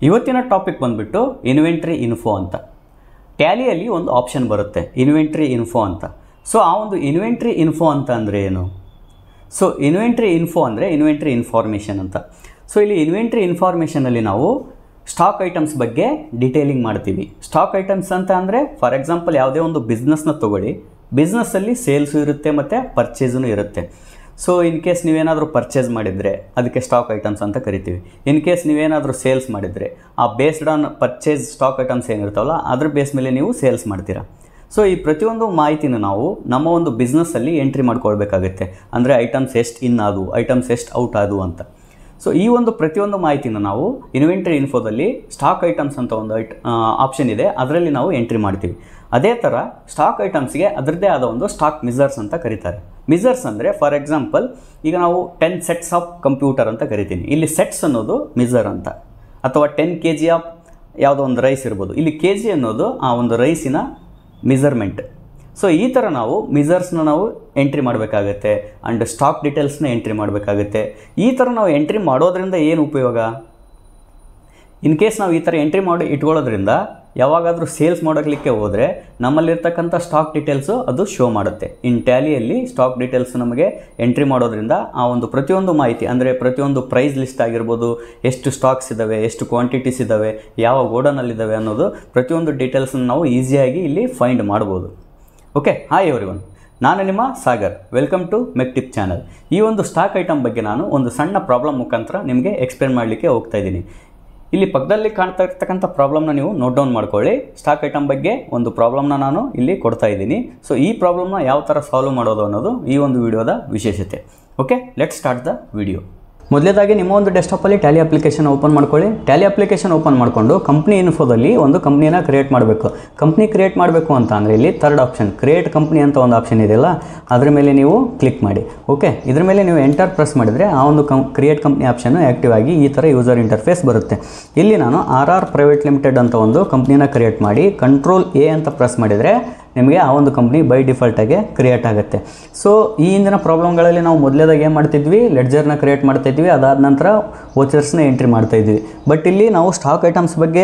ಇವತ್ತಿನ ಟಾಪಿಕ್ ಬಂದ್ಬಿಟ್ಟು inventory info ಅಂತ. ಟ್ಯಾಲಿಯಲ್ಲಿ ಒಂದು ಆಪ್ಷನ್ ಬರುತ್ತೆ ಇನ್ವೆಂಟ್ರಿ ಇನ್ಫೋ ಅಂತ. ಸೊ ಆ ಒಂದು ಇನ್ವೆಂಟ್ರಿ ಇನ್ಫೋ ಅಂತ ಅಂದರೆ ಏನು? ಸೊ ಇನ್ವೆಂಟ್ರಿ ಇನ್ಫೋ ಅಂದರೆ ಇನ್ವೆಂಟ್ರಿ ಇನ್ಫಾರ್ಮೇಷನ್ ಅಂತ. ಸೊ ಇಲ್ಲಿ ಇನ್ವೆಂಟ್ರಿ ಇನ್ಫಾರ್ಮೇಷನಲ್ಲಿ ನಾವು ಸ್ಟಾಕ್ ಐಟಮ್ಸ್ ಬಗ್ಗೆ ಡೀಟೇಲಿಂಗ್ ಮಾಡ್ತೀವಿ. ಸ್ಟಾಕ್ ಐಟಮ್ಸ್ ಅಂತ ಅಂದರೆ ಫಾರ್ ಎಕ್ಸಾಂಪಲ್ ಯಾವುದೇ ಒಂದು ಬಿಸ್ನೆಸ್ನ ತೊಗೊಳ್ಳಿ, ಬಿಸ್ನೆಸ್ಸಲ್ಲಿ ಸೇಲ್ಸು ಇರುತ್ತೆ ಮತ್ತು ಪರ್ಚೇಸೂ ಇರುತ್ತೆ. ಸೊ ಇನ್ ಕೇಸ್ ನೀವೇನಾದರೂ ಪರ್ಚೇಸ್ ಮಾಡಿದರೆ ಅದಕ್ಕೆ ಸ್ಟಾಕ್ ಐಟಮ್ಸ್ ಅಂತ ಕರಿತೀವಿ. ಇನ್ ಕೇಸ್ ನೀವೇನಾದರೂ ಸೇಲ್ಸ್ ಮಾಡಿದರೆ ಆ based on purchase stock items ಏನಿರ್ತಾವಲ್ಲ ಅದ್ರ ಬೇಸ್ ಮೇಲೆ ನೀವು ಸೇಲ್ಸ್ ಮಾಡ್ತೀರಾ. ಸೊ ಈ ಪ್ರತಿಯೊಂದು ಮಾಹಿತಿನ ನಾವು ನಮ್ಮ ಒಂದು ಬಿಸ್ನೆಸ್ಸಲ್ಲಿ ಎಂಟ್ರಿ ಮಾಡ್ಕೊಳ್ಬೇಕಾಗುತ್ತೆ. ಅಂದರೆ ಐಟಮ್ಸ್ ಎಷ್ಟು ಇನ್ ಆದವು, ಐಟಮ್ಸ್ ಎಷ್ಟು ಔಟ್ ಆದವು ಅಂತ. ಸೊ ಈ ಒಂದು ಪ್ರತಿಯೊಂದು ಮಾಹಿತಿನ ನಾವು ಇನ್ವೆಂಟ್ರಿ ಇನ್ಫೋದಲ್ಲಿ ಸ್ಟಾಕ್ ಐಟಮ್ಸ್ ಅಂತ ಒಂದು ಆಪ್ಷನ್ ಇದೆ, ಅದರಲ್ಲಿ ನಾವು ಎಂಟ್ರಿ ಮಾಡ್ತೀವಿ. ಅದೇ ಥರ ಸ್ಟಾಕ್ ಐಟಮ್ಸ್ಗೆ ಅದರದ್ದೇ ಆದ ಒಂದು ಸ್ಟಾಕ್ ಮಿಸರ್ಸ್ ಅಂತ ಕರೀತಾರೆ. ಮಿಸರ್ಸ್ ಅಂದರೆ ಫಾರ್ ಎಕ್ಸಾಂಪಲ್ ಈಗ ನಾವು 10 ಸೆಟ್ಸ್ ಆಫ್ ಕಂಪ್ಯೂಟರ್ ಅಂತ ಕರಿತೀನಿ. ಇಲ್ಲಿ ಸೆಟ್ಸ್ ಅನ್ನೋದು ಮಿಸರ್ ಅಂತ. ಅಥವಾ 10 kg ಆಫ್ ಯಾವುದೋ ಒಂದು ರೈಸ್ ಇರ್ಬೋದು, ಇಲ್ಲಿ ಕೆ ಜಿ ಅನ್ನೋದು ಆ ಒಂದು ರೈಸಿನ ಮಿಸರ್ಮೆಂಟ್. ಸೊ ಈ ಥರ ನಾವು ಮಿಸರ್ಸ್ನ ನಾವು ಎಂಟ್ರಿ ಮಾಡಬೇಕಾಗತ್ತೆ ಆ್ಯಂಡ್ ಸ್ಟಾಕ್ ಡೀಟೇಲ್ಸ್ನ ಎಂಟ್ರಿ ಮಾಡಬೇಕಾಗುತ್ತೆ. ಈ ಥರ ನಾವು ಎಂಟ್ರಿ ಮಾಡೋದ್ರಿಂದ ಏನು ಉಪಯೋಗ? ಇನ್ ಕೇಸ್ ನಾವು ಈ ಥರ ಎಂಟ್ರಿ ಮಾಡಿ ಇಟ್ಕೊಳ್ಳೋದ್ರಿಂದ ಯಾವಾಗಾದರೂ ಸೇಲ್ಸ್ ಮಾಡೋಕ್ಲಿಕ್ಕೆ ಹೋದರೆ ನಮ್ಮಲ್ಲಿರ್ತಕ್ಕಂಥ ಸ್ಟಾಕ್ ಡೀಟೇಲ್ಸು ಅದು ಶೋ ಮಾಡುತ್ತೆ. ಇನ್ ಟ್ಯಾಲಿಯಲ್ಲಿ ಸ್ಟಾಕ್ ಡೀಟೇಲ್ಸ್ ನಮಗೆ ಎಂಟ್ರಿ ಮಾಡೋದ್ರಿಂದ ಆ ಒಂದು ಪ್ರತಿಯೊಂದು ಮಾಹಿತಿ ಅಂದರೆ ಪ್ರತಿಯೊಂದು ಪ್ರೈಸ್ ಲಿಸ್ಟ್ ಆಗಿರ್ಬೋದು, ಎಷ್ಟು ಸ್ಟಾಕ್ಸ್ ಇದ್ದಾವೆ, ಎಷ್ಟು ಕ್ವಾಂಟಿಟೀಸ್ ಇದ್ದಾವೆ, ಯಾವ ಗೋಡನಲ್ಲಿದ್ದಾವೆ ಅನ್ನೋದು ಪ್ರತಿಯೊಂದು ಡೀಟೇಲ್ಸನ್ನು ನಾವು ಈಸಿಯಾಗಿ ಇಲ್ಲಿ ಫೈಂಡ್ ಮಾಡ್ಬೋದು. ಓಕೆ, ಹಾಯ್ ಎವ್ರಿವನ್, ನಾನು ನಿಮ್ಮ Sagar. Welcome to mech tip channel. ಈ ಒಂದು ಸ್ಟಾಕ್ ಐಟಮ್ ಬಗ್ಗೆ ನಾನು ಒಂದು ಸಣ್ಣ ಪ್ರಾಬ್ಲಮ್ ಮುಖಾಂತರ ನಿಮಗೆ ಎಕ್ಸ್ಪ್ಲೇನ್ ಮಾಡಲಿಕ್ಕೆ ಹೋಗ್ತಾ ಇದ್ದೀನಿ. ಇಲ್ಲಿ ಪಕ್ಕದಲ್ಲಿ ಕಾಣ್ತಾ ಇರ್ತಕ್ಕಂಥ ಪ್ರಾಬ್ಲಮ್ನ ನೀವು ನೋಟ್ ಡೌನ್ ಮಾಡ್ಕೊಳ್ಳಿ. ಸ್ಟಾಕ್ ಐಟಮ್ ಬಗ್ಗೆ ಒಂದು ಪ್ರಾಬ್ಲಮ್ನ ನಾನು ಇಲ್ಲಿ ಕೊಡ್ತಾ ಇದ್ದೀನಿ. ಸೊ ಈ ಪ್ರಾಬ್ಲಮ್ನ ಯಾವ ಥರ ಸಾಲ್ವ್ ಮಾಡೋದು ಅನ್ನೋದು ಈ ಒಂದು ವಿಡಿಯೋದ ವಿಶೇಷತೆ. Okay, let's start the video. ಮೊದಲೇದಾಗಿ ನಿಮ್ಮ ಒಂದು ಡೆಸ್ಕ್ಟಾಪಲ್ಲಿ ಟ್ಯಾಲಿ ಅಪ್ಲಿಕೇಶನ್ ಓಪನ್ ಮಾಡ್ಕೊಳ್ಳಿ. ಟ್ಯಾಲಿ ಅಪ್ಲಿಕೇಶನ್ ಓಪನ್ ಮಾಡಿಕೊಂಡು ಕಂಪ್ನಿ ಇನ್ಫೋದಲ್ಲಿ ಒಂದು ಕಂಪ್ನಿನ ಕ್ರಿಯೇಟ್ ಮಾಡಬೇಕು. ಕಂಪ್ನಿ ಕ್ರಿಯೇಟ್ ಮಾಡಬೇಕು ಅಂತ ಅಂದರೆ ಇಲ್ಲಿ ಥರ್ಡ್ ಆಪ್ಷನ್ ಕ್ರಿಯೇಟ್ ಕಂಪ್ನಿ ಅಂತ ಒಂದು ಆಪ್ಷನ್ ಇದೆಯಲ್ಲ, ಅದ್ರ ಮೇಲೆ ನೀವು ಕ್ಲಿಕ್ ಮಾಡಿ. ಓಕೆ, ಇದ್ರ ಮೇಲೆ ನೀವು ಎಂಟರ್ ಪ್ರೆಸ್ ಮಾಡಿದರೆ ಆ ಒಂದು ಕ್ರಿಯೇಟ್ ಕಂಪ್ನಿ ಆಪ್ಷನ್ ಆ್ಯಕ್ಟಿವ್ ಆಗಿ ಈ ಥರ ಯೂಸರ್ ಇಂಟರ್ಫೇಸ್ ಬರುತ್ತೆ. ಇಲ್ಲಿ ನಾನು RR ಪ್ರೈವೇಟ್ ಲಿಮಿಟೆಡ್ ಅಂತ ಒಂದು ಕಂಪ್ನಿನ ಕ್ರಿಯೇಟ್ ಮಾಡಿ ಕಂಟ್ರೋಲ್ A ಅಂತ ಪ್ರೆಸ್ ಮಾಡಿದರೆ ನಿಮಗೆ ಆ ಒಂದು ಕಂಪ್ನಿ ಬೈ ಡಿಫಾಲ್ಟಾಗಿ ಕ್ರಿಯೇಟ್ ಆಗುತ್ತೆ. ಸೊ ಈ ಹಿಂದಿನ ಪ್ರಾಬ್ಲಮ್ಗಳಲ್ಲಿ ನಾವು ಮೊದಲೇದಾಗಿ ಏನು ಮಾಡ್ತಿದ್ವಿ, ಲೆಡ್ಜರ್ನ ಕ್ರಿಯೇಟ್ ಮಾಡ್ತಾಯಿದ್ವಿ, ಅದಾದ ನಂತರ ವೋಚರ್ಸ್ನ ಎಂಟ್ರಿ ಮಾಡ್ತಾಯಿದ್ವಿ. ಬಟ್ ಇಲ್ಲಿ ನಾವು ಸ್ಟಾಕ್ ಐಟಮ್ಸ್ ಬಗ್ಗೆ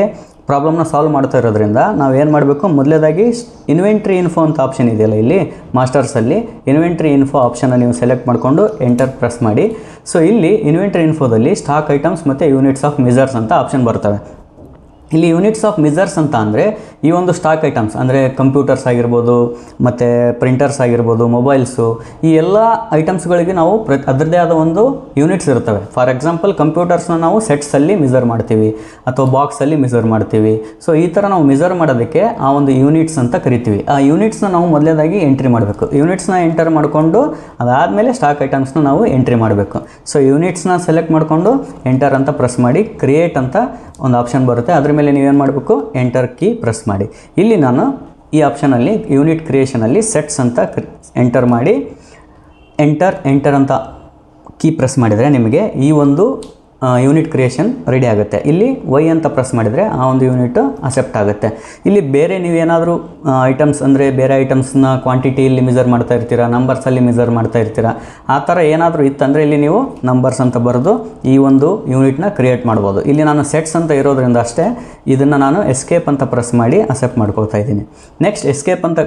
ಪ್ರಾಬ್ಲಮ್ನ ಸಾಲ್ವ್ ಮಾಡ್ತಾ ಇರೋದ್ರಿಂದ ನಾವು ಏನು ಮಾಡಬೇಕು, ಮೊದಲೇದಾಗಿ ಇನ್ವೆಂಟ್ರಿ ಇನ್ಫೋ ಅಂತ ಆಪ್ಷನ್ ಇದೆಯಲ್ಲ ಇಲ್ಲಿ ಮಾಸ್ಟರ್ಸಲ್ಲಿ, ಇನ್ವೆಂಟ್ರಿ ಇನ್ಫೋ ಆಪ್ಷನ್ನ ನೀವು ಸೆಲೆಕ್ಟ್ ಮಾಡಿಕೊಂಡು ಎಂಟರ್ ಪ್ರೆಸ್ ಮಾಡಿ. ಸೊ ಇಲ್ಲಿ ಇನ್ವೆಂಟ್ರಿ ಇನ್ಫೋದಲ್ಲಿ ಸ್ಟಾಕ್ ಐಟಮ್ಸ್ ಮತ್ತು ಯೂನಿಟ್ಸ್ ಆಫ್ ಮಿಸರ್ಸ್ ಅಂತ ಆಪ್ಷನ್ ಬರ್ತವೆ. ಇಲ್ಲಿ ಯೂನಿಟ್ಸ್ ಆಫ್ ಮಿಸರ್ಸ್ ಅಂತ ಅಂದರೆ ಈ ಒಂದು ಸ್ಟಾಕ್ ಐಟಮ್ಸ್ ಅಂದರೆ ಕಂಪ್ಯೂಟರ್ಸ್ ಆಗಿರ್ಬೋದು, ಮತ್ತು ಪ್ರಿಂಟರ್ಸ್ ಆಗಿರ್ಬೋದು, ಮೊಬೈಲ್ಸು, ಈ ಎಲ್ಲ ಐಟಮ್ಸ್ಗಳಿಗೆ ನಾವು ಅದರದ್ದೇ ಆದ ಒಂದು ಯೂನಿಟ್ಸ್ ಇರ್ತವೆ. ಫಾರ್ ಎಕ್ಸಾಂಪಲ್ ಕಂಪ್ಯೂಟರ್ಸ್ನ ನಾವು ಸೆಟ್ಸಲ್ಲಿ ಮಿಸರ್ ಮಾಡ್ತೀವಿ ಅಥವಾ ಬಾಕ್ಸಲ್ಲಿ ಮಿಸರ್ ಮಾಡ್ತೀವಿ. ಸೊ ಈ ಥರ ನಾವು ಮಿಸರ್ ಮಾಡೋದಕ್ಕೆ ಆ ಒಂದು ಯೂನಿಟ್ಸ್ ಅಂತ ಕರಿತೀವಿ. ಆ ಯೂನಿಟ್ಸ್ನ ನಾವು ಮೊದಲೇದಾಗಿ ಎಂಟ್ರಿ ಮಾಡಬೇಕು. ಯೂನಿಟ್ಸ್ನ ಎಂಟರ್ ಮಾಡಿಕೊಂಡು ಅದಾದಮೇಲೆ ಸ್ಟಾಕ್ ಐಟಮ್ಸ್ನ ನಾವು ಎಂಟ್ರಿ ಮಾಡಬೇಕು. ಸೊ ಯೂನಿಟ್ಸ್ನ ಸೆಲೆಕ್ಟ್ ಮಾಡಿಕೊಂಡು ಎಂಟರ್ ಅಂತ ಪ್ರೆಸ್ ಮಾಡಿ ಕ್ರಿಯೇಟ್ ಅಂತ ಒಂದು ಆಪ್ಷನ್ ಬರುತ್ತೆ. ಅದ್ರ ಮೇಲೆ ನೀವೇನು ಮಾಡಬೇಕು, ಎಂಟರ್ ಕೀ ಪ್ರೆಸ್ ಮಾಡಿ. ಇಲ್ಲಿ ನಾನು ಈ ಆಪ್ಷನಲ್ಲಿ ಯೂನಿಟ್ ಕ್ರಿಯೇಷನಲ್ಲಿ ಸೆಟ್ಸ್ ಅಂತ ಎಂಟರ್ ಮಾಡಿ ಎಂಟರ್ ಅಂತ ಕೀ ಪ್ರೆಸ್ ಮಾಡಿದರೆ ನಿಮಗೆ ಈ ಒಂದು ಯೂನಿಟ್ ಕ್ರಿಯೇಷನ್ ರೆಡಿ ಆಗುತ್ತೆ. ಇಲ್ಲಿ ವೈ ಅಂತ ಪ್ರೆಸ್ ಮಾಡಿದರೆ ಆ ಒಂದು ಯೂನಿಟ್ ಅಕ್ಸೆಪ್ಟ್ ಆಗುತ್ತೆ. ಇಲ್ಲಿ ಬೇರೆ ನೀವೇನಾದರೂ ಐಟಮ್ಸ್ ಅಂದರೆ ಬೇರೆ ಐಟಮ್ಸ್ನ ಕ್ವಾಂಟಿಟಿಯಲ್ಲಿ ಮಿಸರ್ ಮಾಡ್ತಾ ಇರ್ತೀರಾ, ನಂಬರ್ಸಲ್ಲಿ ಮಿಸರ್ ಮಾಡ್ತಾ ಇರ್ತೀರಾ, ಆ ಥರ ಏನಾದರೂ ಇತ್ತಂದರೆ ಇಲ್ಲಿ ನೀವು ನಂಬರ್ಸ್ ಅಂತ ಬರೆದು ಈ ಒಂದು ಯೂನಿಟ್ನ ಕ್ರಿಯೇಟ್ ಮಾಡ್ಬೋದು. ಇಲ್ಲಿ ನಾನು ಸೆಟ್ಸ್ ಅಂತ ಇರೋದ್ರಿಂದ ಅಷ್ಟೇ ಇದನ್ನು ನಾನು ಎಸ್ಕೇಪ್ ಅಂತ ಪ್ರೆಸ್ ಮಾಡಿ ಅಕ್ಸೆಪ್ಟ್ ಮಾಡ್ಕೊಳ್ತಾ ಇದ್ದೀನಿ. ನೆಕ್ಸ್ಟ್ ಎಸ್ಕೇಪ್ ಅಂತ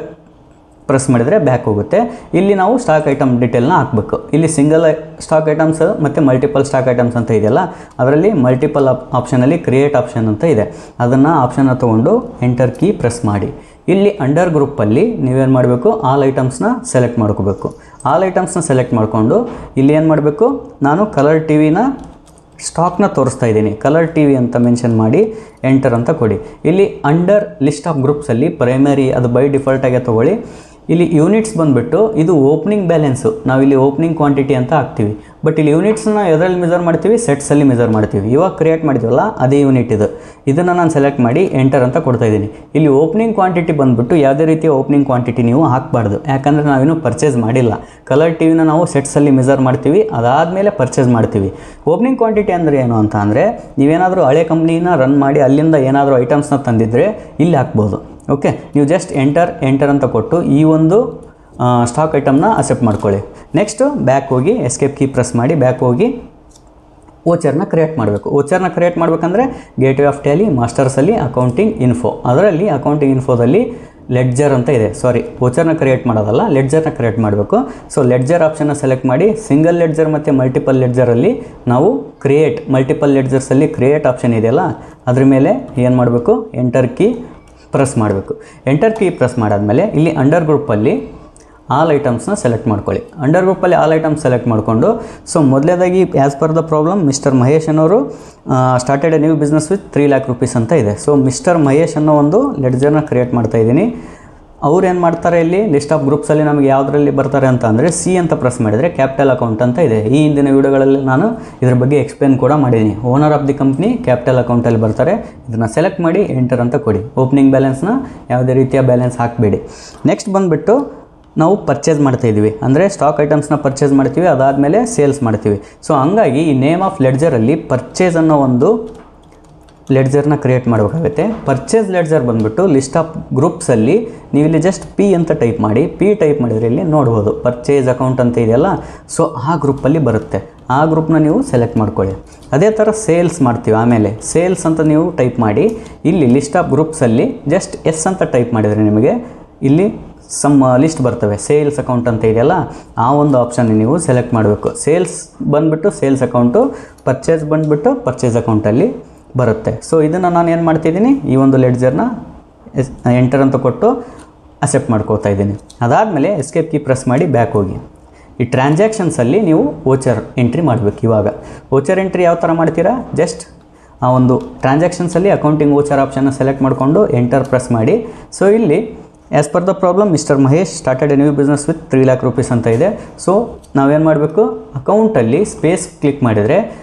ಪ್ರೆಸ್ ಮಾಡಿದರೆ ಬ್ಯಾಕ್ ಹೋಗುತ್ತೆ. ಇಲ್ಲಿ ನಾವು ಸ್ಟಾಕ್ ಐಟಮ್ ಡೀಟೇಲ್ನ ಹಾಕಬೇಕು. ಇಲ್ಲಿ ಸಿಂಗಲ್ ಸ್ಟಾಕ್ ಐಟಮ್ಸ್ ಮತ್ತು ಮಲ್ಟಿಪಲ್ ಸ್ಟಾಕ್ ಐಟಮ್ಸ್ ಅಂತ ಇದೆಯಲ್ಲ, ಅದರಲ್ಲಿ ಮಲ್ಟಿಪಲ್ ಆಪ್ಷನಲ್ಲಿ ಕ್ರಿಯೇಟ್ ಆಪ್ಷನ್ ಅಂತ ಇದೆ. ಅದನ್ನು ಆಪ್ಷನ್ನ ತೊಗೊಂಡು ಎಂಟರ್ ಕೀ ಪ್ರೆಸ್ ಮಾಡಿ. ಇಲ್ಲಿ ಅಂಡರ್ ಗ್ರೂಪಲ್ಲಿ ನೀವೇನು ಮಾಡಬೇಕು, ಆಲ್ ಐಟಮ್ಸ್ನ ಸೆಲೆಕ್ಟ್ ಮಾಡ್ಕೋಬೇಕು. ಆಲ್ ಐಟಮ್ಸ್ನ ಸೆಲೆಕ್ಟ್ ಮಾಡಿಕೊಂಡು ಇಲ್ಲಿ ಏನು ಮಾಡಬೇಕು, ನಾನು ಕಲರ್ ಟಿವಿನ ಸ್ಟಾಕ್ನ ತೋರಿಸ್ತಾ ಇದ್ದೀನಿ, ಕಲರ್ ಟಿವಿ ಅಂತ ಮೆನ್ಷನ್ ಮಾಡಿ ಎಂಟರ್ ಅಂತ ಕೊಡಿ. ಇಲ್ಲಿ ಅಂಡರ್ ಲಿಸ್ಟ್ ಆಫ್ ಗ್ರೂಪ್ಸಲ್ಲಿ ಪ್ರೈಮರಿ ಅದು ಬೈ ಡಿಫಾಲ್ಟಾಗೆ ತೊಗೊಳ್ಳಿ. ಇಲ್ಲಿ ಯೂನಿಟ್ಸ್ ಬಂದುಬಿಟ್ಟು ಇದು ಓಪನಿಂಗ್ ಬ್ಯಾಲೆನ್ಸು, ನಾವಿಲ್ಲಿ ಓಪನಿಂಗ್ ಕ್ವಾಂಟಿಟಿ ಅಂತ ಹಾಕ್ತೀವಿ. ಬಟ್ ಇಲ್ಲಿ ಯೂನಿಟ್ಸ್ನ ಎದರಲ್ಲಿ ಮೆಜರ್ ಮಾಡ್ತೀವಿ, ಸೆಟ್ಸಲ್ಲಿ ಮೆಜರ್ ಮಾಡ್ತೀವಿ. ಇವಾಗ ಕ್ರಿಯೇಟ್ ಮಾಡಿದ್ವಲ್ಲ ಅದೇ ಯೂನಿಟ್ ಇದು. ಇದನ್ನು ನಾನು ಸೆಲೆಕ್ಟ್ ಮಾಡಿ ಎಂಟರ್ ಅಂತ ಕೊಡ್ತಾ ಇದ್ದೀನಿ. ಇಲ್ಲಿ ಓಪನಿಂಗ್ ಕ್ವಾಂಟಿಟಿ ಬಂದುಬಿಟ್ಟು ಯಾವುದೇ ರೀತಿಯ ಓಪನಿಂಗ್ ಕ್ವಾಂಟಿಟಿ ನೀವು ಹಾಕಬಾರ್ದು, ಯಾಕಂದರೆ ನಾವೇನು ಪರ್ಚೇಸ್ ಮಾಡಿಲ್ಲ. ಕಲರ್ ಟಿವಿನ ನಾವು ಸೆಟ್ಸಲ್ಲಿ ಮೆಜರ್ ಮಾಡ್ತೀವಿ, ಅದಾದಮೇಲೆ ಪರ್ಚೇಸ್ ಮಾಡ್ತೀವಿ. ಓಪನಿಂಗ್ ಕ್ವಾಂಟಿಟಿ ಅಂದರೆ ಏನು ಅಂತ ಅಂದರೆ ನೀವೇನಾದರೂ ಹಳೆ ಕಂಪ್ನಿನ ರನ್ ಮಾಡಿ ಅಲ್ಲಿಂದ ಏನಾದರೂ ಐಟಮ್ಸ್ನ ತಂದಿದ್ದರೆ ಇಲ್ಲಿ ಹಾಕ್ಬೋದು. ಓಕೆ, ನೀವು ಜಸ್ಟ್ ಎಂಟರ್ ಅಂತ ಕೊಟ್ಟು ಈ ಒಂದು ಸ್ಟಾಕ್ ಐಟಮ್ನ ಅಕ್ಸೆಪ್ಟ್ ಮಾಡ್ಕೊಳ್ಳಿ. ನೆಕ್ಸ್ಟು ಬ್ಯಾಕ್ ಹೋಗಿ ಎಸ್ಕೇಪ್ ಕೀ ಪ್ರೆಸ್ ಮಾಡಿ ಬ್ಯಾಕ್ ಹೋಗಿ ಓಚರ್ನ ಕ್ರಿಯೇಟ್ ಮಾಡಬೇಕು. ಓಚರ್ನ ಕ್ರಿಯೇಟ್ ಮಾಡಬೇಕಂದ್ರೆ ಗೇಟ್ವೇ ಆಫ್ ಟ್ಯಾಲಿ ಮಾಸ್ಟರ್ಸಲ್ಲಿ ಅಕೌಂಟಿಂಗ್ ಇನ್ಫೋ, ಅದರಲ್ಲಿ ಅಕೌಂಟಿಂಗ್ ಇನ್ಫೋದಲ್ಲಿ ಲೆಡ್ಜರ್ ಅಂತ ಇದೆ. ಸಾರಿ, ಓಚರ್ನ ಕ್ರಿಯೇಟ್ ಮಾಡೋದಲ್ಲ, ಲೆಡ್ಜರ್ನ ಕ್ರಿಯೇಟ್ ಮಾಡಬೇಕು. ಸೊ ಲೆಡ್ಜರ್ ಆಪ್ಷನ್ನ ಸೆಲೆಕ್ಟ್ ಮಾಡಿ ಸಿಂಗಲ್ ಲೆಡ್ಜರ್ ಮತ್ತು ಮಲ್ಟಿಪಲ್ ಲೆಡ್ಜರಲ್ಲಿ ನಾವು ಕ್ರಿಯೇಟ್, ಮಲ್ಟಿಪಲ್ ಲೆಡ್ಜರ್ಸಲ್ಲಿ ಕ್ರಿಯೇಟ್ ಆಪ್ಷನ್ ಇದೆಯಲ್ಲ ಅದ್ರ ಮೇಲೆ ಏನು ಮಾಡಬೇಕು, ಎಂಟರ್ ಕೀ ಪ್ರೆಸ್ ಮಾಡಬೇಕು. ಎಂಟರ್ ಕೀ ಪ್ರೆಸ್ ಮಾಡಾದಮೇಲೆ ಇಲ್ಲಿ ಅಂಡರ್ ಗ್ರೂಪಲ್ಲಿ ಆಲ್ ಐಟಮ್ಸ್ನ ಸೆಲೆಕ್ಟ್ ಮಾಡ್ಕೊಳ್ಳಿ. ಅಂಡರ್ ಗ್ರೂಪಲ್ಲಿ ಆಲ್ ಐಟಮ್ಸ್ ಸೆಲೆಕ್ಟ್ ಮಾಡಿಕೊಂಡು ಸೊ ಮೊದಲೇದಾಗಿ as per the problem mister Mahesh ಅನ್ನೋರು started a new business with 3 lakh rupees ಅಂತ ಇದೆ. ಸೊ ಮಿಸ್ಟರ್ ಮಹೇಶ್ ಅನ್ನೋ ಒಂದು ಲೆಡ್ಜರ್ನ ಕ್ರಿಯೇಟ್ ಮಾಡ್ತಾ ಇದ್ದೀನಿ. ಅವ್ರು ಏನು ಮಾಡ್ತಾರೆ, ಇಲ್ಲಿ ಲಿಸ್ಟ್ ಆಫ್ ಗ್ರೂಪ್ಸಲ್ಲಿ ನಮಗೆ ಯಾವುದರಲ್ಲಿ ಬರ್ತಾರೆ ಅಂತ ಅಂದರೆ ಸಿ ಅಂತ ಪ್ರೆಸ್ ಮಾಡಿದರೆ ಕ್ಯಾಪಿಟಲ್ ಅಕೌಂಟ್ ಅಂತ ಇದೆ. ಈ ಹಿಂದಿನ ವೀಡಿಯೋಗಳಲ್ಲಿ ನಾನು ಇದ್ರ ಬಗ್ಗೆ ಎಕ್ಸ್ಪ್ಲೇನ್ ಕೂಡ ಮಾಡಿದ್ದೀನಿ. Owner of the company capital ಅಕೌಂಟಲ್ಲಿ ಬರ್ತಾರೆ. ಇದನ್ನು ಸೆಲೆಕ್ಟ್ ಮಾಡಿ ಎಂಟರ್ ಅಂತ ಕೊಡಿ. ಓಪನಿಂಗ್ ಬ್ಯಾಲೆನ್ಸ್ನ ಯಾವುದೇ ರೀತಿಯ ಬ್ಯಾಲೆನ್ಸ್ ಹಾಕಬೇಡಿ. ನೆಕ್ಸ್ಟ್ ಬಂದುಬಿಟ್ಟು ನಾವು ಪರ್ಚೇಸ್ ಮಾಡ್ತಾಯಿದ್ದೀವಿ, ಅಂದರೆ ಸ್ಟಾಕ್ ಐಟಮ್ಸ್ನ ಪರ್ಚೇಸ್ ಮಾಡ್ತೀವಿ, ಅದಾದಮೇಲೆ ಸೇಲ್ಸ್ ಮಾಡ್ತೀವಿ. ಸೊ ಹಂಗಾಗಿ ಈ ನೇಮ್ ಆಫ್ ಲೆಡ್ಜರಲ್ಲಿ ಪರ್ಚೇಸ್ ಅನ್ನೋ ಒಂದು ಲೆಡ್ಜರ್ನ ಕ್ರಿಯೇಟ್ ಮಾಡಬೇಕಾಗುತ್ತೆ. ಪರ್ಚೇಸ್ ಲೆಡ್ಜರ್ ಬಂದುಬಿಟ್ಟು ಲಿಸ್ಟ್ ಆಫ್ ಗ್ರೂಪ್ಸಲ್ಲಿ ನೀವು ಇಲ್ಲಿ ಜಸ್ಟ್ ಪಿ ಅಂತ ಟೈಪ್ ಮಾಡಿ, ಪಿ ಟೈಪ್ ಮಾಡಿದರೆ ಇಲ್ಲಿ ನೋಡ್ಬೋದು ಪರ್ಚೇಸ್ ಅಕೌಂಟ್ ಅಂತ ಇದೆಯಲ್ಲ, ಸೊ ಆ ಗ್ರೂಪಲ್ಲಿ ಬರುತ್ತೆ. ಆ ಗ್ರೂಪ್ನ ನೀವು ಸೆಲೆಕ್ಟ್ ಮಾಡ್ಕೊಳ್ಳಿ. ಅದೇ ಥರ ಸೇಲ್ಸ್ ಮಾಡ್ತೀವಿ, ಆಮೇಲೆ ಸೇಲ್ಸ್ ಅಂತ ನೀವು ಟೈಪ್ ಮಾಡಿ ಇಲ್ಲಿ ಲಿಸ್ಟ್ ಆಫ್ ಗ್ರೂಪ್ಸಲ್ಲಿ ಜಸ್ಟ್ ಎಸ್ ಅಂತ ಟೈಪ್ ಮಾಡಿದರೆ ನಿಮಗೆ ಇಲ್ಲಿ ಸಮ್ ಲಿಸ್ಟ್ ಬರ್ತವೆ. ಸೇಲ್ಸ್ ಅಕೌಂಟ್ ಅಂತ ಇದೆಯಲ್ಲ ಆ ಒಂದು ಆಪ್ಷನ್ ನೀವು ಸೆಲೆಕ್ಟ್ ಮಾಡಬೇಕು. ಸೇಲ್ಸ್ ಬಂದುಬಿಟ್ಟು ಸೇಲ್ಸ್ ಅಕೌಂಟು, ಪರ್ಚೇಸ್ ಬಂದುಬಿಟ್ಟು ಪರ್ಚೇಸ್ ಅಕೌಂಟಲ್ಲಿ ಬರುತ್ತೆ. ಸೊ ಇದನ್ನು ನಾನು ಏನು ಮಾಡ್ತಿದ್ದೀನಿ, ಈ ಒಂದು ಲೆಡ್ಜರ್ನ ಎಂಟರ್ ಅಂತ ಕೊಟ್ಟು ಅಕ್ಸೆಪ್ಟ್ ಮಾಡ್ಕೋತಾ ಇದ್ದೀನಿ. ಅದಾದಮೇಲೆ ಎಸ್ಕೇಪ್ ಕೀ ಪ್ರೆಸ್ ಮಾಡಿ ಬ್ಯಾಕ್ ಹೋಗಿ. ಈ ಟ್ರಾನ್ಸಾಕ್ಷನ್ಸಲ್ಲಿ ನೀವು ವೋಚರ್ ಎಂಟ್ರಿ ಮಾಡಬೇಕು. ಇವಾಗ ವೋಚರ್ ಎಂಟ್ರಿ ಯಾವ ಥರ ಮಾಡ್ತೀರಾ, ಜಸ್ಟ್ ಆ ಒಂದು ಟ್ರಾನ್ಸಾಕ್ಷನ್ಸಲ್ಲಿ ಅಕೌಂಟಿಂಗ್ ವೋಚರ್ ಆಪ್ಷನ್ನ ಸೆಲೆಕ್ಟ್ ಮಾಡಿಕೊಂಡು ಎಂಟರ್ ಪ್ರೆಸ್ ಮಾಡಿ. ಸೊ ಇಲ್ಲಿ as per the problem mister Mahesh started a new business with 3 lakh rupees ಅಂತ ಇದೆ. ಸೊ ನಾವೇನು ಮಾಡಬೇಕು, ಅಕೌಂಟಲ್ಲಿ ಸ್ಪೇಸ್ ಕ್ಲಿಕ್ ಮಾಡಿದರೆ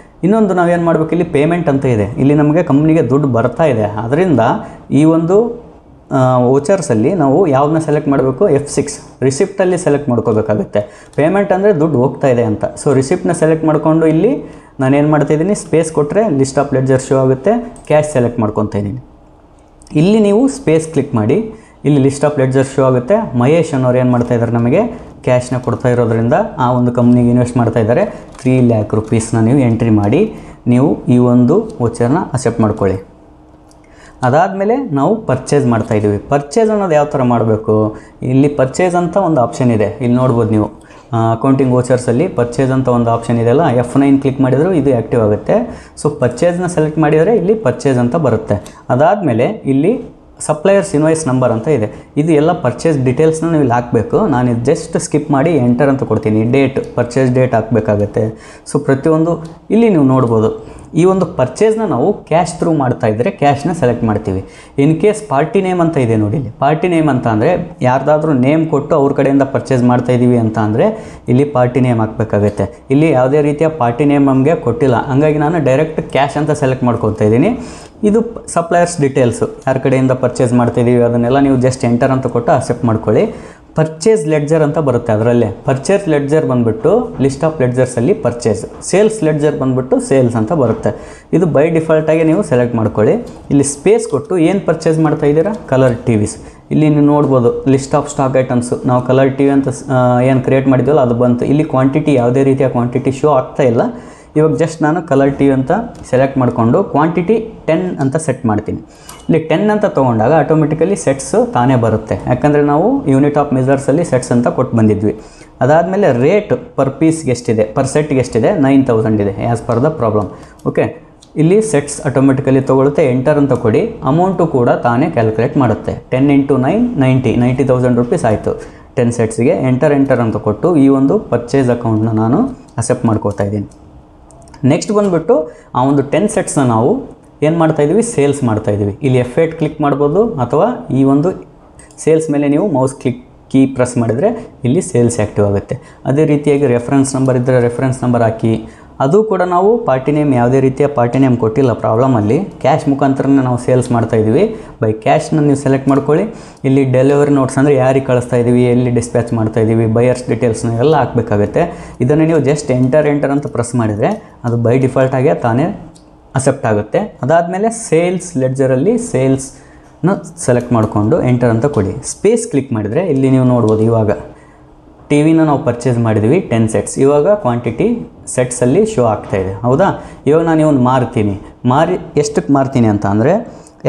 ಇನ್ನೊಂದು ನಾವೇನು ಮಾಡಬೇಕು, ಇಲ್ಲಿ ಪೇಮೆಂಟ್ ಅಂತ ಇದೆ. ಇಲ್ಲಿ ನಮಗೆ ಕಂಪ್ನಿಗೆ ದುಡ್ಡು ಬರ್ತಾ ಇದೆ. ಅದರಿಂದ ಈ ಒಂದು ವೋಚರ್ಸಲ್ಲಿ ನಾವು ಯಾವುದನ್ನ ಸೆಲೆಕ್ಟ್ ಮಾಡಬೇಕು, F6 ರಿಸಿಪ್ಟಲ್ಲಿ ಸೆಲೆಕ್ಟ್ ಮಾಡ್ಕೋಬೇಕಾಗುತ್ತೆ. ಪೇಮೆಂಟ್ ಅಂದರೆ ದುಡ್ಡು ಹೋಗ್ತಾ ಇದೆ ಅಂತ. ಸೊ ರಿಸಿಪ್ಟನ್ನ ಸೆಲೆಕ್ಟ್ ಮಾಡಿಕೊಂಡು ಇಲ್ಲಿ ನಾನೇನು ಮಾಡ್ತಾಯಿದ್ದೀನಿ, ಸ್ಪೇಸ್ ಕೊಟ್ಟರೆ ಲಿಸ್ಟ್ ಆಫ್ ಲೆಡ್ಜರ್ ಶೋ ಆಗುತ್ತೆ. ಕ್ಯಾಶ್ ಸೆಲೆಕ್ಟ್ ಮಾಡ್ಕೊತಾ ಇದ್ದೀನಿ. ಇಲ್ಲಿ ನೀವು ಸ್ಪೇಸ್ ಕ್ಲಿಕ್ ಮಾಡಿ, ಇಲ್ಲಿ ಲಿಸ್ಟ್ ಆಫ್ ಲೆಡ್ಜರ್ ಶೋ ಆಗುತ್ತೆ. ಮಹೇಶ್ ಅನ್ನೋರು ಏನು ಮಾಡ್ತಾ ಇದ್ದಾರೆ, ನಮಗೆ ಕ್ಯಾಶ್ನ ಕೊಡ್ತಾ ಇರೋದ್ರಿಂದ ಆ ಒಂದು ಕಂಪ್ನಿಗೆ ಇನ್ವೆಸ್ಟ್ ಮಾಡ್ತಾ ಇದ್ದಾರೆ. 3 lakh rupeesನ ನೀವು ಎಂಟ್ರಿ ಮಾಡಿ ನೀವು ಈ ಒಂದು ವೋಚರ್ನ ಅಕ್ಸೆಪ್ಟ್ ಮಾಡ್ಕೊಳ್ಳಿ. ಅದಾದಮೇಲೆ ನಾವು ಪರ್ಚೇಸ್ ಮಾಡ್ತಾಯಿದ್ದೀವಿ. ಪರ್ಚೇಸ್ ಅನ್ನೋದು ಯಾವ ಥರ ಮಾಡಬೇಕು, ಇಲ್ಲಿ ಪರ್ಚೇಸ್ ಅಂತ ಒಂದು ಆಪ್ಷನ್ ಇದೆ, ಇಲ್ಲಿ ನೋಡ್ಬೋದು ನೀವು ಅಕೌಂಟಿಂಗ್ ವೋಚರ್ಸಲ್ಲಿ ಪರ್ಚೇಸ್ ಅಂತ ಒಂದು ಆಪ್ಷನ್ ಇದೆಯಲ್ಲ, F9 ಕ್ಲಿಕ್ ಮಾಡಿದರೂ ಇದು ಆ್ಯಕ್ಟಿವ್ ಆಗುತ್ತೆ. ಸೊ ಪರ್ಚೇಸ್ನ ಸೆಲೆಕ್ಟ್ ಮಾಡಿದರೆ ಇಲ್ಲಿ ಪರ್ಚೇಸ್ ಅಂತ ಬರುತ್ತೆ. ಅದಾದಮೇಲೆ ಇಲ್ಲಿ ಸಪ್ಲೈಯರ್ಸ್ ಇನ್ವಾಯ್ಸ್ ನಂಬರ್ ಅಂತ ಇದೆ. ಇದು ಎಲ್ಲ ಪರ್ಚೇಸ್ ಡೀಟೇಲ್ಸ್ನ ನೀವು ಇಲ್ಲಿ ಹಾಕಬೇಕು. ನಾನು ಇದು ಜಸ್ಟ್ ಸ್ಕಿಪ್ ಮಾಡಿ ಎಂಟರ್ ಅಂತ ಕೊಡ್ತೀನಿ. ಡೇಟ್, ಪರ್ಚೇಸ್ ಡೇಟ್ ಹಾಕಬೇಕಾಗತ್ತೆ. ಸೊ ಪ್ರತಿಯೊಂದು ಇಲ್ಲಿ ನೀವು ನೋಡ್ಬೋದು. ಈ ಒಂದು ಪರ್ಚೇಸ್ನ ನಾವು ಕ್ಯಾಶ್ ಥ್ರೂ ಮಾಡ್ತಾ ಇದ್ದರೆ ಕ್ಯಾಶ್ನ ಸೆಲೆಕ್ಟ್ ಮಾಡ್ತೀವಿ. ಇನ್ ಕೇಸ್ ಪಾರ್ಟಿ ನೇಮ್ ಅಂತ ಇದೆ ನೋಡಿ, ಇಲ್ಲಿ ಪಾರ್ಟಿ ನೇಮ್ ಅಂತ ಅಂದರೆ ಯಾರ್ದಾದ್ರೂ ನೇಮ್ ಕೊಟ್ಟು ಅವ್ರ ಕಡೆಯಿಂದ ಪರ್ಚೇಸ್ ಮಾಡ್ತಾ ಇದ್ದೀವಿ ಅಂತ ಅಂದರೆ ಇಲ್ಲಿ ಪಾರ್ಟಿ ನೇಮ್ ಹಾಕಬೇಕಾಗುತ್ತೆ. ಇಲ್ಲಿ ಯಾವುದೇ ರೀತಿಯ ಪಾರ್ಟಿ ನೇಮ್ ನಮಗೆ ಕೊಟ್ಟಿಲ್ಲ, ಹಂಗಾಗಿ ನಾನು ಡೈರೆಕ್ಟ್ ಕ್ಯಾಶ್ ಅಂತ ಸೆಲೆಕ್ಟ್ ಮಾಡ್ಕೊತಾ ಇದ್ದೀನಿ. ಇದು ಸಪ್ಲೈಯರ್ಸ್ ಡೀಟೇಲ್ಸು, ಯಾರ ಕಡೆಯಿಂದ ಪರ್ಚೇಸ್ ಮಾಡ್ತಾಯಿದ್ದೀವಿ ಅದನ್ನೆಲ್ಲ ನೀವು ಜಸ್ಟ್ ಎಂಟರ್ ಅಂತ ಕೊಟ್ಟು ಅಕ್ಸೆಪ್ಟ್ ಮಾಡ್ಕೊಳ್ಳಿ. ಪರ್ಚೇಸ್ ಲೆಡ್ಜರ್ ಅಂತ ಬರುತ್ತೆ, ಅದರಲ್ಲೇ ಪರ್ಚೇಸ್ ಲೆಡ್ಜರ್ ಬಂದುಬಿಟ್ಟು ಲಿಸ್ಟ್ ಆಫ್ ಲೆಡ್ಜರ್ಸಲ್ಲಿ ಪರ್ಚೇಸ್, ಸೇಲ್ಸ್ ಲೆಡ್ಜರ್ ಬಂದುಬಿಟ್ಟು ಸೇಲ್ಸ್ ಅಂತ ಬರುತ್ತೆ. ಇದು ಬೈ ಡಿಫಾಲ್ಟಾಗಿ ನೀವು ಸೆಲೆಕ್ಟ್ ಮಾಡ್ಕೊಳ್ಳಿ. ಇಲ್ಲಿ ಸ್ಪೇಸ್ ಕೊಟ್ಟು ಏನು ಪರ್ಚೇಸ್ ಮಾಡ್ತಾ ಇದ್ದೀರಾ, ಕಲರ್ ಟಿವಿಸ್. ಇಲ್ಲಿ ನೀವು ನೋಡ್ಬೋದು ಲಿಸ್ಟ್ ಆಫ್ ಸ್ಟಾಕ್ ಐಟಮ್ಸು, ನಾವು ಕಲರ್ ಟಿವಿ ಅಂತ ಏನು ಕ್ರಿಯೇಟ್ ಮಾಡಿದ್ವಲ್ಲ ಅದು ಬಂತು. ಇಲ್ಲಿ ಕ್ವಾಂಟಿಟಿ ಯಾವುದೇ ರೀತಿಯ ಕ್ವಾಂಟಿಟಿ ಶೋ ಆಗ್ತಾ ಇಲ್ಲ. ಇವಾಗ ಜಸ್ಟ್ ನಾನು ಕಲರ್ ಟಿವಿ ಅಂತ ಸೆಲೆಕ್ಟ್ ಮಾಡಿಕೊಂಡು ಕ್ವಾಂಟಿಟಿ 10 ಅಂತ ಸೆಟ್ ಮಾಡ್ತೀನಿ. ಇಲ್ಲಿ 10 ಅಂತ ತೊಗೊಂಡಾಗ ಆಟೋಮೆಟಿಕಲಿ ಸೆಟ್ಸು ತಾನೇ ಬರುತ್ತೆ, ಯಾಕಂದರೆ ನಾವು ಯೂನಿಟ್ ಆಫ್ ಮೆಜರ್ಸಲ್ಲಿ ಸೆಟ್ಸ್ ಅಂತ ಕೊಟ್ಟು ಬಂದಿದ್ವಿ. ಅದಾದಮೇಲೆ ರೇಟ್ ಪರ್ ಪೀಸ್ಗೆ ಎಷ್ಟಿದೆ, ಪರ್ ಸೆಟ್ಗೆ ಎಷ್ಟಿದೆ, 9000 ಇದೆ as per the problem. Okay, ಇಲ್ಲಿ ಸೆಟ್ಸ್ ಆಟೋಮೆಟಿಕಲಿ ತೊಗೊಳುತ್ತೆ. ಎಂಟರ್ ಅಂತ ಕೊಡಿ. ಅಮೌಂಟು ಕೂಡ ತಾನೇ ಕ್ಯಾಲ್ಕುಲೇಟ್ ಮಾಡುತ್ತೆ. 10 × 9 90,000 rupees ಆಯಿತು 10 ಸೆಟ್ಸ್ಗೆ. ಎಂಟರ್ ಅಂತ ಕೊಟ್ಟು ಈ ಒಂದು ಪರ್ಚೇಸ್ ಅಕೌಂಟ್ನ ನಾನು ಅಕ್ಸೆಪ್ಟ್ ಮಾಡ್ಕೋತಾ ಇದ್ದೀನಿ. ನೆಕ್ಸ್ಟ್ ಬಂದುಬಿಟ್ಟು ಆ ಒಂದು 10 ಸೆಟ್ಸ್ನ ನಾವು ಏನು ಮಾಡ್ತಾಯಿದ್ದೀವಿ, ಸೇಲ್ಸ್ ಮಾಡ್ತಾಯಿದ್ದೀವಿ. ಇಲ್ಲಿ F8 ಕ್ಲಿಕ್ ಮಾಡ್ಬೋದು, ಅಥವಾ ಈ ಒಂದು ಸೇಲ್ಸ್ ಮೇಲೆ ನೀವು ಮೌಸ್ ಕೀ ಪ್ರೆಸ್ ಮಾಡಿದರೆ ಇಲ್ಲಿ ಸೇಲ್ಸ್ ಆ್ಯಕ್ಟಿವ್ ಆಗುತ್ತೆ. ಅದೇ ರೀತಿಯಾಗಿ ರೆಫರೆನ್ಸ್ ನಂಬರ್ ಇದ್ದರೆ ರೆಫರೆನ್ಸ್ ನಂಬರ್ ಹಾಕಿ. ಅದು ಕೂಡ ನಾವು ಪಾರ್ಟಿ ನೇಮ್ ಯಾವುದೇ ರೀತಿಯ ಪಾರ್ಟಿ ನೇಮ್ ಕೊಟ್ಟಿಲ್ಲ ಪ್ರಾಬ್ಲಮಲ್ಲಿ. ಕ್ಯಾಶ್ ಮುಖಾಂತರನೇ ನಾವು ಸೇಲ್ಸ್ ಮಾಡ್ತಾಯಿದ್ದೀವಿ. ಬೈ ಕ್ಯಾಶ್ನ ನೀವು ಸೆಲೆಕ್ಟ್ ಮಾಡ್ಕೊಳ್ಳಿ. ಇಲ್ಲಿ ಡೆಲಿವರಿ ನೋಟ್ಸ್ ಅಂದರೆ ಯಾರಿಗೆ ಕಳಿಸ್ತಾ ಇದ್ದೀವಿ, ಎಲ್ಲಿ ಡಿಸ್ಪ್ಯಾಚ್ ಮಾಡ್ತಾಯಿದ್ದೀವಿ, ಬಯರ್ಸ್ ಡೀಟೇಲ್ಸ್ನ ಎಲ್ಲ ಹಾಕಬೇಕಾಗುತ್ತೆ. ಇದನ್ನು ನೀವು ಜಸ್ಟ್ ಎಂಟರ್ ಅಂತ ಪ್ರೆಸ್ ಮಾಡಿದರೆ ಅದು ಬೈ ಡಿಫಾಲ್ಟಾಗೆ ತಾನೇ ಅಕ್ಸೆಪ್ಟ್ ಆಗುತ್ತೆ. ಅದಾದಮೇಲೆ ಸೇಲ್ಸ್ ಲೆಡ್ಜರಲ್ಲಿ ಸೇಲ್ಸ್ನ ಸೆಲೆಕ್ಟ್ ಮಾಡಿಕೊಂಡು ಎಂಟರ್ ಅಂತ ಕೊಡಿ. ಸ್ಪೇಸ್ ಕ್ಲಿಕ್ ಮಾಡಿದರೆ ಇಲ್ಲಿ ನೀವು ನೋಡ್ಬೋದು ಇವಾಗ ಟಿ ವಿನ ನಾವು ಪರ್ಚೇಸ್ ಮಾಡಿದ್ವಿ 10 ಸೆಟ್ಸ್. ಇವಾಗ ಕ್ವಾಂಟಿಟಿ ಸೆಟ್ಸಲ್ಲಿ ಶೋ ಆಗ್ತಾಯಿದೆ, ಹೌದಾ? ಇವಾಗ ನಾನು ಇವನು ಮಾರಿ ಎಷ್ಟಕ್ಕೆ ಮಾರ್ತೀನಿ ಅಂತ ಅಂದರೆ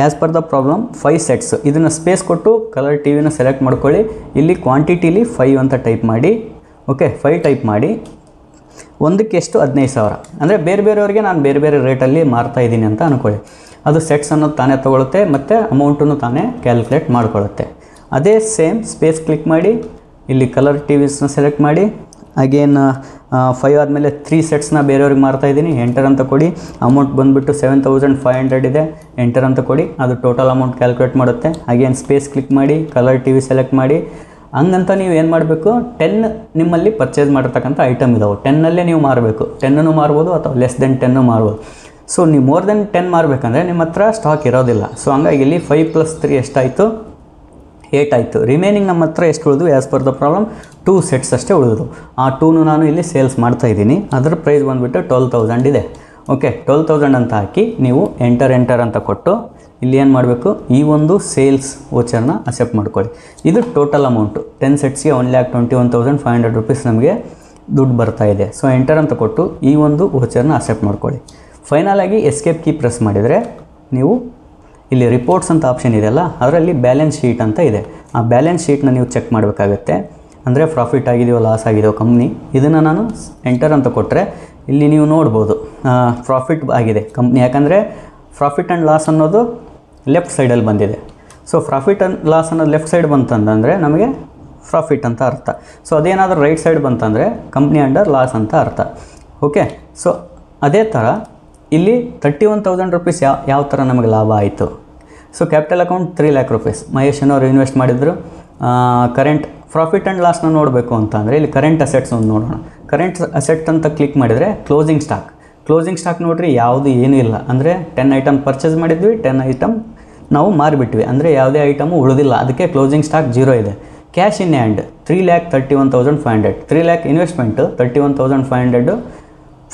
as per the problem 5 sets. ಇದನ್ನು ಸ್ಪೇಸ್ ಕೊಟ್ಟು ಕಲರ್ ಟಿ ವಿನ ಸೆಲೆಕ್ಟ್ ಮಾಡ್ಕೊಳ್ಳಿ. ಇಲ್ಲಿ ಕ್ವಾಂಟಿಟಿಲಿ 5 ಅಂತ ಟೈಪ್ ಮಾಡಿ, ಓಕೆ, 5 ಟೈಪ್ ಮಾಡಿ. ಒಂದಕ್ಕೆ ಎಷ್ಟು 15,000 ಅಂದರೆ ಬೇರೆಯವ್ರಿಗೆ ನಾನು ಬೇರೆ ರೇಟಲ್ಲಿ ಮಾರ್ತಾ ಇದ್ದೀನಿ ಅಂತ ಅಂದ್ಕೊಳ್ಳಿ. ಅದು ಸೆಟ್ಸ್ ಅನ್ನೋದು ತಾನೇ ತೊಗೊಳುತ್ತೆ ಮತ್ತು ಅಮೌಂಟನ್ನು ತಾನೇ ಕ್ಯಾಲ್ಕುಲೇಟ್ ಮಾಡ್ಕೊಳ್ಳುತ್ತೆ. ಅದೇ ಸೇಮ್ ಸ್ಪೇಸ್ ಕ್ಲಿಕ್ ಮಾಡಿ, ಇಲ್ಲಿ ಕಲರ್ ಟಿ ವಿಸ್ನ ಸೆಲೆಕ್ಟ್ ಮಾಡಿ, ಅಗೇನ್ 5 ಆದಮೇಲೆ 3 ಸೆಟ್ಸ್ನ ಬೇರೆಯವ್ರಿಗೆ ಮಾರ್ತಾ ಇದ್ದೀನಿ, ಎಂಟರ್ ಅಂತ ಕೊಡಿ. ಅಮೌಂಟ್ ಬಂದುಬಿಟ್ಟು 7,500 ಇದೆ, ಎಂಟರ್ ಅಂತ ಕೊಡಿ. ಅದು ಟೋಟಲ್ ಅಮೌಂಟ್ ಕ್ಯಾಲ್ಕುಲೇಟ್ ಮಾಡುತ್ತೆ. ಅಗೇನ್ ಸ್ಪೇಸ್ ಕ್ಲಿಕ್ ಮಾಡಿ, ಕಲರ್ ಟಿ ವಿ ಸೆಲೆಕ್ಟ್ ಮಾಡಿ. ಹಂಗಂತ ನೀವು ಏನು ಮಾಡಬೇಕು, 10 ನಿಮ್ಮಲ್ಲಿ ಪರ್ಚೇಸ್ ಮಾಡಿರ್ತಕ್ಕಂಥ ಐಟಮ್ ಇದಾವೆ, 10ನಲ್ಲೇ ನೀವು ಮಾರಬೇಕು. 10 ಮಾರ್ಬೋದು ಅಥವಾ ಲೆಸ್ ದೆನ್ 10 ಮಾರ್ಬೋದು. ಸೊ ನೀವು ಮೋರ್ ದೆನ್ 10 ಮಾರಬೇಕಂದ್ರೆ ನಿಮ್ಮ ಹತ್ರ ಸ್ಟಾಕ್ ಇರೋದಿಲ್ಲ. ಸೊ ಹಂಗಾಗಿ ಇಲ್ಲಿ 5 + 3 ಎಷ್ಟಾಯಿತು, 8 ಆಯಿತು. ರಿಮೈನಿಂಗ್ ನಮ್ಮ ಹತ್ರ ಎಷ್ಟು ಉಳಿದು as per the problem 2 sets ಅಷ್ಟೇ ಉಳಿದು. ಆ 2 ನಾನು ಇಲ್ಲಿ ಸೇಲ್ಸ್ ಮಾಡ್ತಾಯಿದ್ದೀನಿ. ಅದರ ಪ್ರೈಸ್ ಬಂದುಬಿಟ್ಟು 12,000 ಇದೆ. ಓಕೆ, 12,000 ಅಂತ ಹಾಕಿ ನೀವು ಎಂಟರ್ ಅಂತ ಕೊಟ್ಟು ಇಲ್ಲಿ ಏನು ಮಾಡಬೇಕು, ಈ ಒಂದು ಸೇಲ್ಸ್ ವೋಚರ್ನ ಅಕ್ಸೆಪ್ಟ್ ಮಾಡ್ಕೊಳ್ಳಿ. ಇದು ಟೋಟಲ್ ಅಮೌಂಟು 10 ಸೆಟ್ಸ್ಗೆ 1,21,500 ರೂಪೀಸ್ ನಮಗೆ ದುಡ್ಡು ಬರ್ತಾಯಿದೆ. ಸೊ ಎಂಟರ್ ಅಂತ ಕೊಟ್ಟು ಈ ಒಂದು ವೋಚರ್ನ ಅಕ್ಸೆಪ್ಟ್ ಮಾಡ್ಕೊಳ್ಳಿ. ಫೈನಲಾಗಿ ಎಸ್ಕೇಪ್ ಕೀ ಪ್ರೆಸ್ ಮಾಡಿದರೆ ನೀವು ಇಲ್ಲಿ ರಿಪೋರ್ಟ್ಸ್ ಅಂತ ಆಪ್ಷನ್ ಇದೆಯಲ್ಲ, ಅದರಲ್ಲಿ ಬ್ಯಾಲೆನ್ಸ್ ಶೀಟ್ ಅಂತ ಇದೆ. ಆ ಬ್ಯಾಲೆನ್ಸ್ ಶೀಟ್ನ ನೀವು ಚೆಕ್ ಮಾಡಬೇಕಾಗತ್ತೆ. ಅಂದರೆ ಪ್ರಾಫಿಟ್ ಆಗಿದೆಯೋ ಲಾಸ್ ಆಗಿದೆಯೋ ಕಂಪ್ನಿ. ಇದನ್ನು ನಾನು ಎಂಟರ್ ಅಂತ ಕೊಟ್ಟರೆ ಇಲ್ಲಿ ನೀವು ನೋಡ್ಬೋದು ಪ್ರಾಫಿಟ್ ಆಗಿದೆ ಕಂಪ್ನಿ. ಯಾಕಂದರೆ ಪ್ರಾಫಿಟ್ ಆ್ಯಂಡ್ ಲಾಸ್ ಅನ್ನೋದು ಲೆಫ್ಟ್ ಸೈಡಲ್ಲಿ ಬಂದಿದೆ. ಸೊ ಪ್ರಾಫಿಟ್ ಆ್ಯಂಡ್ ಲಾಸ್ ಅನ್ನೋದು ಲೆಫ್ಟ್ ಸೈಡ್ ಬಂತಂದರೆ ನಮಗೆ ಪ್ರಾಫಿಟ್ ಅಂತ ಅರ್ಥ. ಸೊ ಅದೇನಾದರೂ ರೈಟ್ ಸೈಡ್ ಬಂತಂದರೆ ಕಂಪ್ನಿ ಅಂಡರ್ ಲಾಸ್ ಅಂತ ಅರ್ಥ. ಓಕೆ, ಸೊ ಅದೇ ಥರ ಇಲ್ಲಿ 31,000 ರೂಪೀಸ್ ಯಾವ ಥರ ನಮಗೆ ಲಾಭ ಆಯಿತು. So capital account 3 lakh rupees ಮಹೇಶನವರು ಇನ್ವೆಸ್ಟ್ ಮಾಡಿದ್ರು. ಕರೆಂಟ್ ಪ್ರಾಫಿಟ್ ಆ್ಯಂಡ್ ಲಾಸ್ನ ನೋಡಬೇಕು ಅಂತ ಅಂದರೆ ಇಲ್ಲಿ ಕರೆಂಟ್ ಅಸೆಟ್ಸ್ ಒಂದು ನೋಡೋಣ. ಕರೆಂಟ್ ಅಸೆಟ್ ಅಂತ ಕ್ಲಿಕ್ ಮಾಡಿದರೆ ಕ್ಲೋಸಿಂಗ್ ಸ್ಟಾಕ್ ನೋಡಿರಿ, ಯಾವುದು ಏನೂ ಇಲ್ಲ. ಅಂದರೆ 10 ಐಟಮ್ ಪರ್ಚೇಸ್ ಮಾಡಿದ್ವಿ, 10 ಐಟಮ್ ನಾವು ಮಾರಿಬಿಟ್ವಿ. ಅಂದರೆ ಯಾವುದೇ ಐಟಮು ಉಳಿದಿಲ್ಲ, ಅದಕ್ಕೆ ಕ್ಲೋಸಿಂಗ್ ಸ್ಟಾಕ್ 0 ಇದೆ. Cash in hand 3,31,500, 3 lakh investment, 31,500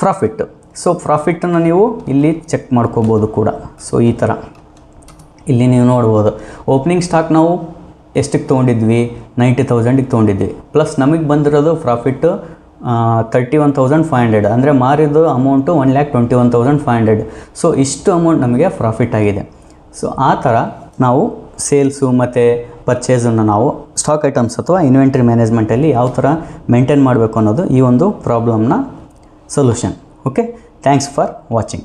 profit. So ಪ್ರಾಫಿಟನ್ನು ನೀವು ಇಲ್ಲಿ ಚೆಕ್ ಮಾಡ್ಕೋಬೋದು ಕೂಡ. ಸೊ ಈ ಥರ ಇಲ್ಲಿ ನೀವು ನೋಡ್ಬೋದು. ಓಪನಿಂಗ್ ಸ್ಟಾಕ್ ನಾವು ಎಷ್ಟಕ್ಕೆ ತೊಗೊಂಡಿದ್ವಿ, 90,000ಗೆ ತೊಗೊಂಡಿದ್ವಿ. ಪ್ಲಸ್ ನಮಗೆ ಬಂದಿರೋದು ಪ್ರಾಫಿಟ್ಟು 31,500. ಅಂದರೆ ಮಾರಿದ್ದು ಅಮೌಂಟು 1,21,500. ಸೊ ಇಷ್ಟು ಅಮೌಂಟ್ ನಮಗೆ ಪ್ರಾಫಿಟ್ ಆಗಿದೆ. ಸೊ ಆ ಥರ ನಾವು ಸೇಲ್ಸು ಮತ್ತು ಪರ್ಚೇಸನ್ನು ನಾವು ಸ್ಟಾಕ್ ಐಟಮ್ಸ್ ಅಥವಾ ಇನ್ವೆಂಟ್ರಿ ಮ್ಯಾನೇಜ್ಮೆಂಟಲ್ಲಿ ಯಾವ ಥರ ಮೇಂಟೈನ್ ಮಾಡಬೇಕು ಅನ್ನೋದು ಈ ಒಂದು ಪ್ರಾಬ್ಲಮ್ನ solution. Okay, thanks for watching.